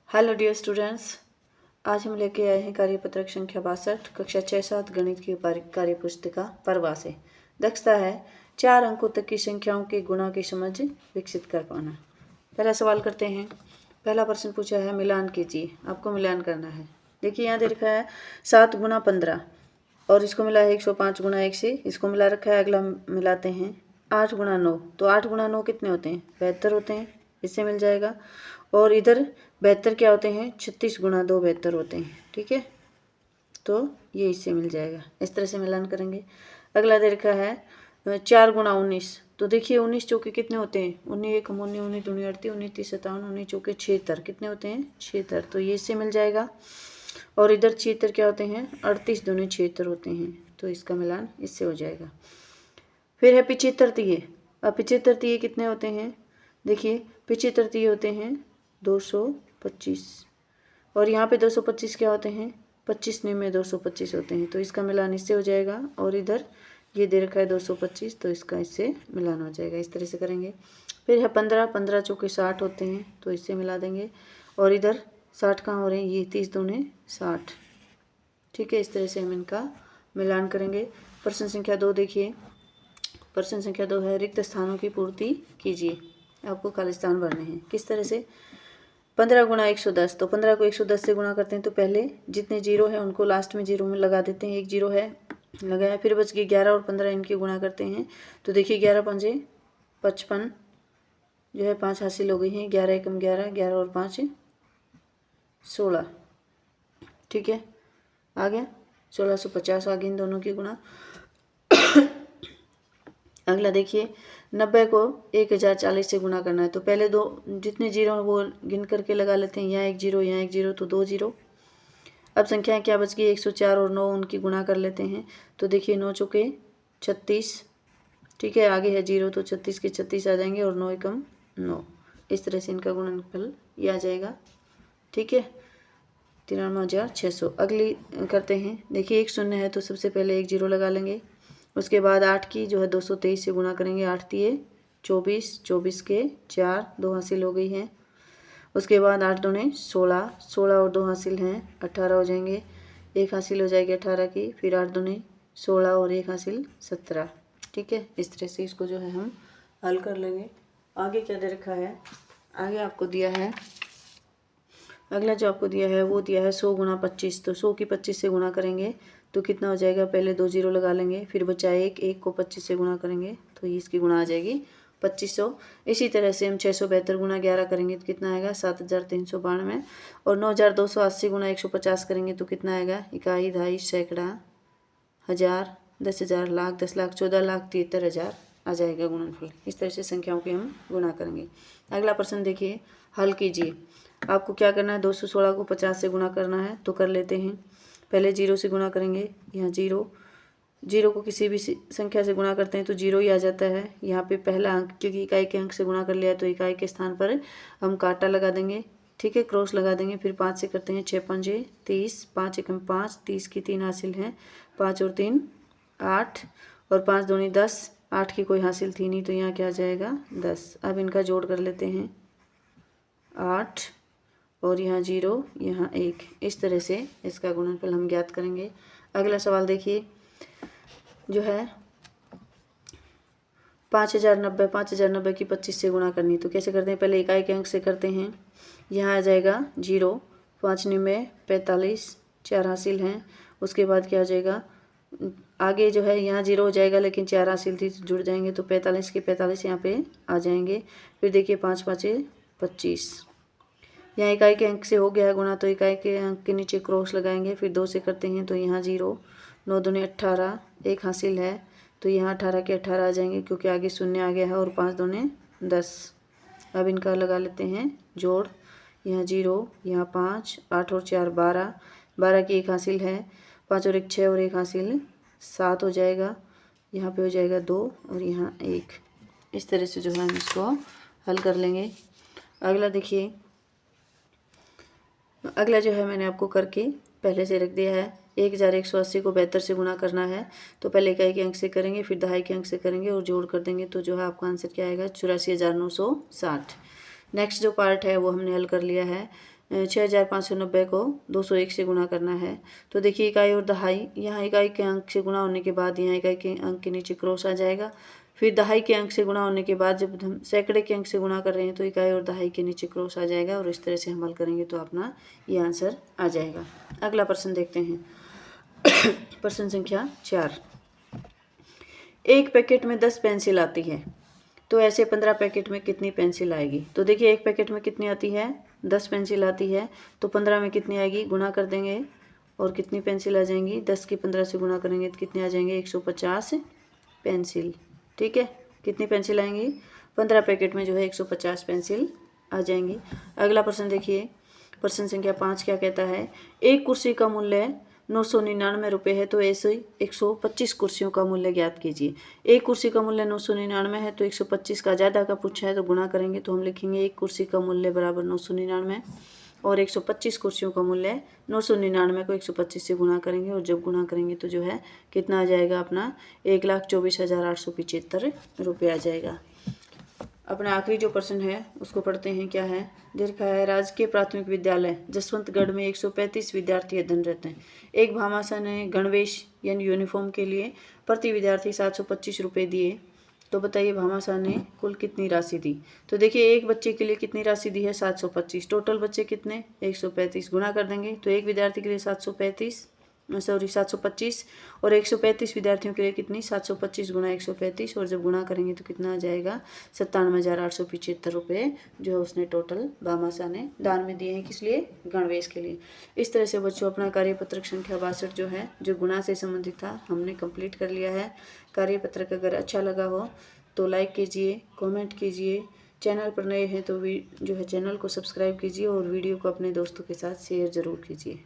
Hello dear students, आज हम लेके आए हैं कार्यपत्रक संख्या 62 कक्षा 6-7 गणित की कार्य पुस्तिका परवा से। दक्षता है 4 अंकों तक की संख्याओं के गुणा की समझ विकसित कर पाना। पहला सवाल करते हैं। पहला प्रश्न पूछा है मिलान कीजिए, आपको मिलान करना है। देखिए यहाँ दे रखा है 7 गुना 15 और इसको मिला है 105 गुना 1 से, इसको मिला रखा है। अगला मिलाते हैं 8 गुना 9, तो 8 गुना 9 कितने होते हैं? 72 होते हैं, इससे मिल जाएगा। और इधर 72 क्या होते हैं? 36 गुना 2 72 होते हैं, ठीक है, तो ये इससे मिल जाएगा। इस तरह से मिलान करेंगे। अगला दे रखा है 4 गुना 19, तो देखिए 19 चौके कितने होते हैं? 19 एक 19 19 दूनी 38 19 30 57 19 चौके 76, कितने होते हैं? 76, तो ये इससे मिल जाएगा। और इधर 76 क्या होते हैं? 38 दूनी 76 होते हैं, तो इसका मिलान इससे हो जाएगा। फिर है 75 तिये। अब 75 तिये कितने होते हैं? देखिए 75 तिये होते हैं 225, और यहाँ पे 225 क्या होते हैं? 25 में 225 होते हैं, तो इसका मिलान इससे हो जाएगा। और इधर ये दे रखा है 225, तो इसका इससे मिलान हो जाएगा। इस तरह से करेंगे। फिर है 15 चौके 60 होते हैं, तो इससे मिला देंगे। और इधर 60 कहाँ हो रहे हैं? ये 30 दूने 60, ठीक है। इस तरह से हम इनका मिलान करेंगे। प्रश्न संख्या 2 देखिए। प्रश्न संख्या 2 है रिक्त स्थानों की पूर्ति कीजिए। आपको खाली स्थान भरने हैं। किस तरह से? 15 गुना 110, तो 15 को 110 से गुणा करते हैं, तो पहले जितने जीरो है उनको लास्ट में जीरो में लगा देते हैं। एक जीरो है लगाया, फिर बच गई 11 और 15 इनकी गुणा करते हैं, तो देखिए 11 पंजे 55 जो है 5 हासिल हो गई हैं। 11 एकम 11, 11 और 5 16, ठीक है, आ गया 1650 आ गई इन दोनों की गुणा। अगला देखिए 90 को 1040 से गुणा करना है, तो पहले दो जितने जीरो हैं वो गिन करके लगा लेते हैं। यहाँ एक जीरो, यहाँ एक जीरो, तो 2 जीरो। अब संख्या क्या बच गई? 104 और 9 उनकी गुणा कर लेते हैं, तो देखिए 9 चौके 36, ठीक है, आगे है जीरो, तो 36 के 36 आ जाएंगे और 9 एकम 9। इस तरह से इनका गुणनफल ये आ जाएगा, ठीक है, 93,600। अगली करते हैं। देखिए एक शून्य है, तो सबसे पहले एक जीरो लगा लेंगे। उसके बाद 8 की जो है 223 से गुणा करेंगे। 8 तिये 24, 24 के 4, 2 हासिल हो गई हैं। उसके बाद 8 दूने 16, 16 और 2 हासिल हैं 18 हो जाएंगे। एक हासिल हो जाएगी 18 की, फिर 8 दूने 16 और 1 हासिल 17, ठीक है। इस तरह से इसको जो है हम हल कर लेंगे। आगे क्या दे रखा है? आगे आपको दिया है, अगला जो आपको दिया है वो दिया है 100 गुना 25, तो 100 की 25 से गुणा करेंगे तो कितना हो जाएगा? पहले 2 जीरो लगा लेंगे, फिर बचा एक को 25 से गुणा करेंगे, तो ये इसकी गुणा आ जाएगी 2500। इसी तरह से हम 672 गुना 11 करेंगे तो कितना आएगा? 7392। और 9280 गुना 150 करेंगे तो कितना आएगा? इकाई, दहाई, सैकड़ा, हज़ार, 10,000, लाख, 10 लाख, 14 लाख 73,000 आ जाएगा गुणनफल। इस तरह से संख्याओं की हम गुणा करेंगे। अगला प्रश्न देखिए, हल कीजिए। आपको क्या करना है? 216 को 50 से गुणा करना है, तो कर लेते हैं। पहले जीरो से गुणा करेंगे। यहाँ जीरो, जीरो को किसी भी संख्या से गुणा करते हैं तो जीरो ही आ जाता है। यहाँ पे पहला अंक, क्योंकि इकाई के अंक से गुणा कर लिया, तो इकाई के स्थान पर हम कांटा लगा देंगे, ठीक है, क्रॉस लगा देंगे। फिर 5 से करते हैं। 6 पंजे 30, 5 एकम 5, 30 की 3 हासिल हैं, 5 और 3 8, और 5 दूनी 10, 8 की कोई हासिल थी नहीं, तो यहाँ क्या आ जाएगा? 10। अब इनका जोड़ कर लेते हैं, 8 और यहाँ जीरो, यहाँ 1। इस तरह से इसका गुणनफल हम ज्ञात करेंगे। अगला सवाल देखिए, जो है 5090 की 25 से गुणा करनी, तो कैसे करते हैं? पहले इकाई के अंक से करते हैं। यहाँ आ जाएगा जीरो, 5 में 45, 4 हासिल हैं। उसके बाद क्या हो जाएगा? आगे जो है यहाँ जीरो हो जाएगा, लेकिन 4 हासिल थी तो जुड़ जाएंगे, तो 45 के 45 यहाँ पे आ जाएंगे। फिर देखिए 5 5 25, यहाँ इकाई के अंक से हो गया है गुणा, तो इकाई के अंक के नीचे क्रॉस लगाएंगे। फिर 2 से करते हैं, तो यहाँ जीरो, 9 दूनी 18, 1 हासिल है, तो यहाँ 18 के 18 आ जाएंगे, क्योंकि आगे शून्य आ गया है। और 5 दूने 10। अब इनका लगा लेते हैं जोड़। यहाँ जीरो, यहाँ 5, 8 और 4 12, 12 की 1 हासिल है, 5 और 1 6 और 1 हासिल 7 हो जाएगा। यहाँ पे हो जाएगा 2 और यहाँ 1। इस तरह से जो है हम इसको हल कर लेंगे। अगला देखिए, अगला जो है मैंने आपको करके पहले से रख दिया है। 1180 को 72 से गुणा करना है, तो पहले इकाई के अंक से करेंगे, फिर दहाई के अंक से करेंगे और जोड़ कर देंगे, तो जो है आपका आंसर क्या आएगा? 84,960। नेक्स्ट जो पार्ट है वो हमने हल कर लिया है। 6590 को 201 से गुणा करना है। तो देखिए इकाई और दहाई, यहाँ इकाई के अंक से गुणा होने के बाद यहाँ इकाई के अंक के नीचे क्रॉस आ जाएगा। फिर दहाई के अंक से गुणा होने के बाद जब हम सैकड़े के अंक से गुणा कर रहे हैं तो इकाई और दहाई के नीचे क्रॉस आ जाएगा, और इस तरह से हम हल करेंगे तो अपना ये आंसर आ जाएगा। अगला प्रश्न देखते हैं। प्रश्न संख्या 4। एक पैकेट में 10 पेंसिल आती है, तो ऐसे 15 पैकेट में कितनी पेंसिल आएगी? तो देखिए एक पैकेट में कितनी आती है? 10 पेंसिल आती है, तो 15 में कितनी आएगी? गुणा कर देंगे और कितनी पेंसिल आ जाएंगी? 10 की 15 से गुणा करेंगे तो कितने आ जाएंगे? 150 पेंसिल। ठीक है, कितनी पेंसिल आएंगी? 15 पैकेट में जो है 150 पेंसिल आ जाएंगी। अगला प्रश्न देखिए, प्रश्न संख्या 5 क्या कहता है? एक कुर्सी का मूल्य 999 रुपये है, तो ऐसे 125 कुर्सियों का मूल्य ज्ञात कीजिए। एक कुर्सी का मूल्य 999 है, तो 125 का ज़्यादा का पूछा है तो गुणा करेंगे, तो हम लिखेंगे एक कुर्सी का मूल्य बराबर 999 और 125 कुर्सियों का मूल्य 999 को 125 से गुणा करेंगे, और जब गुणा करेंगे तो जो है कितना आ जाएगा? अपना 1,24,875 रुपये आ जाएगा। अपना आखिरी जो प्रश्न है उसको पढ़ते हैं। क्या है? दे रखा है राजकीय प्राथमिक विद्यालय जसवंतगढ़ में 135 विद्यार्थी अध्ययनरत हैं। एक भामाशाह ने गणवेश यानी यूनिफॉर्म के लिए प्रति विद्यार्थी 725 रुपये दिए, तो बताइए भामाशाह ने कुल कितनी राशि दी? तो देखिए एक बच्चे के लिए कितनी राशि दी है? 725। टोटल बच्चे कितने? 135। गुणा कर देंगे तो एक विद्यार्थी के लिए 725 और 135 विद्यार्थियों के लिए कितनी? 725 गुणा 135, और जब गुणा करेंगे तो कितना आ जाएगा? 97,875 रुपये जो है उसने टोटल भामाशाह ने दान में दिए हैं। किस लिए? गणवेश के लिए। इस तरह से बच्चों अपना कार्यपत्रक संख्या 62 जो है, जो गुणा से संबंधित था, हमने कंप्लीट कर लिया है। कार्यपत्रक अगर अच्छा लगा हो तो लाइक कीजिए, कमेंट कीजिए। चैनल पर नए हैं तो जो है चैनल को सब्सक्राइब कीजिए और वीडियो को अपने दोस्तों के साथ शेयर ज़रूर कीजिए।